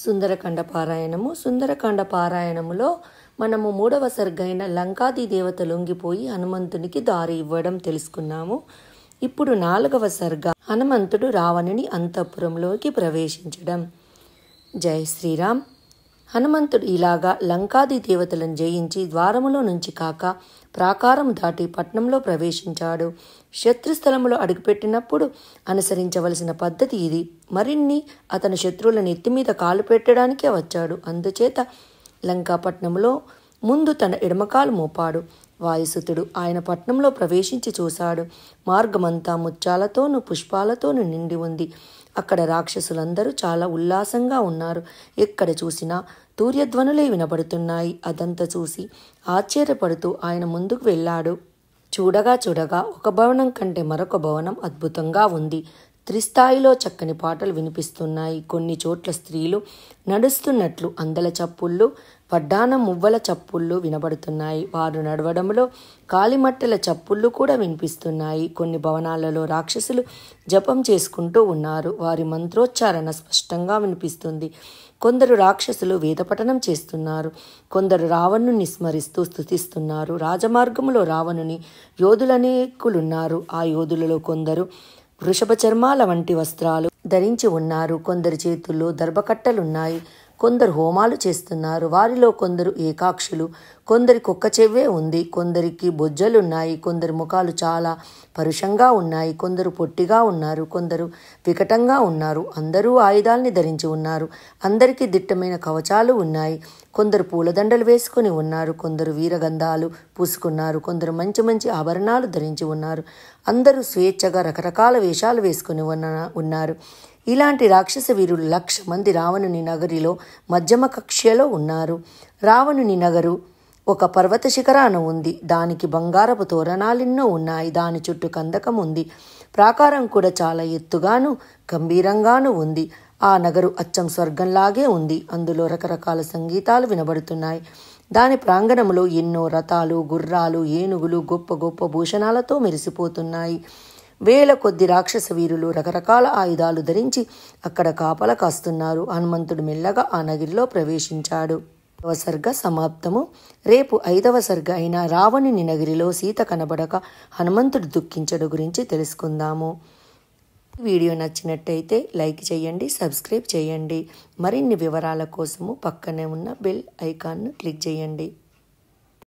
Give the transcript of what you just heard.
సుందరకాండ పారాయణము. సుందరకాండ పారాయణములో మనము 3వ సర్గైన లంకాది దేవత లొంగిపోయి హనుమంతునికి దారి ఇవ్వడం తెలుసుకున్నాము. ఇప్పుడు 4వ సర్గ హనుమంతుడు రావణుని అంతఃపురంలోకి ప్రవేశించడం. జై శ్రీరామ్. హనుమంతుడు ఇలాగా లంకాది దేవతలను జయించి ద్వారములో నుంచి కాక ప్రాకారం దాటి పట్నంలో ప్రవేశించాడు. శత్రుస్థలములో అడుగుపెట్టినప్పుడు అనుసరించవలసిన పద్ధతి ఇది. మరిన్ని అతను శత్రువులను ఎత్తిమీద కాలు పెట్టడానికే వచ్చాడు. అందుచేత లంకాపట్నంలో ముందు తన ఎడమకాలు మోపాడు. వాయుసుతుడు ఆయన పట్నంలో ప్రవేశించి చూశాడు. మార్గమంతా ముత్యాలతోనూ పుష్పాలతోనూ నిండి ఉంది. అక్కడ రాక్షసులందరూ చాలా ఉల్లాసంగా ఉన్నారు. ఎక్కడ చూసినా తూర్యధ్వనులే వినబడుతున్నాయి. అదంతా చూసి ఆశ్చర్యపడుతూ ఆయన ముందుకు వెళ్ళాడు. చూడగా ఒక భవనం కంటే మరొక భవనం అద్భుతంగా ఉంది. త్రిస్థాయిలో చక్కని పాటలు వినిపిస్తున్నాయి. కొన్ని చోట్ల స్త్రీలు నడుస్తున్నట్లు అందల చప్పుళ్ళు, వడ్డానం మువ్వల చప్పుళ్ళు వినబడుతున్నాయి. వారు నడవడంలో కాలిమట్టెల చప్పుళ్ళు కూడా వినిపిస్తున్నాయి. కొన్ని భవనాలలో రాక్షసులు జపం చేసుకుంటూ ఉన్నారు. వారి మంత్రోచ్చారణ స్పష్టంగా వినిపిస్తుంది. కొందరు రాక్షసులు వేదపఠనం చేస్తున్నారు. కొందరు రావణుని స్మరిస్తూ స్తుతిస్తున్నారు. రాజమార్గములో రావణుని యోధులనేకులున్నారు. ఆ యోధులలో కొందరు వృషభ చర్మాల వంటి వస్త్రాలు ధరించి ఉన్నారు. కొందరి చేతుల్లో దర్భకట్టలున్నాయి. కొందరు హోమాలు చేస్తున్నారు. వారిలో కొందరు ఏకాక్షులు, కొందరికి ఒక్క చెవ్వే ఉంది, కొందరికి బొజ్జలున్నాయి, కొందరి ముఖాలు చాలా పరుషంగా ఉన్నాయి, కొందరు పొట్టిగా ఉన్నారు, కొందరు వికటంగా ఉన్నారు. అందరూ ఆయుధాల్ని ధరించి ఉన్నారు. అందరికీ దిట్టమైన కవచాలు ఉన్నాయి. కొందరు పూలదండలు వేసుకొని ఉన్నారు. కొందరు వీరగంధాలు పూసుకున్నారు. కొందరు మంచి మంచి ఆభరణాలు ధరించి ఉన్నారు. అందరూ స్వేచ్ఛగా రకరకాల వేషాలు వేసుకుని ఉన్నారు. ఇలాంటి రాక్షస వీరులు 1,00,000 మంది రావణుని నగరిలో మధ్యమ కక్ష్యలో ఉన్నారు. రావణుని నగరు ఒక పర్వత శిఖరాన ఉంది. దానికి బంగారపు తోరణాలెన్నో ఉన్నాయి. దాని చుట్టూ కందకం ఉంది. ప్రాకారం కూడా చాలా ఎత్తుగాను గంభీరంగాను ఉంది. ఆ నగరు అచ్చం స్వర్గంలాగే ఉంది. అందులో రకరకాల సంగీతాలు వినబడుతున్నాయి. దాని ప్రాంగణంలో ఎన్నో రథాలు, గుర్రాలు, ఏనుగులు గొప్ప గొప్ప భూషణాలతో మెరిసిపోతున్నాయి. వేల కొద్ది రాక్షస వీరులు రకరకాల ఆయుధాలు ధరించి అక్కడ కాపలా కాస్తున్నారు. హనుమంతుడు మెల్లగా ఆ నగిరిలో ప్రవేశించాడు. 4వ సర్గ సమాప్తము. రేపు 5వ సర్గ అయిన రావణుని నగిరిలో సీత కనబడక హనుమంతుడు దుఃఖించడు గురించి తెలుసుకుందాము. వీడియో నచ్చినట్టయితే లైక్ చేయండి, సబ్స్క్రైబ్ చేయండి. మరిన్ని వివరాల కోసము పక్కనే ఉన్న బెల్ ఐకాన్ను క్లిక్ చేయండి.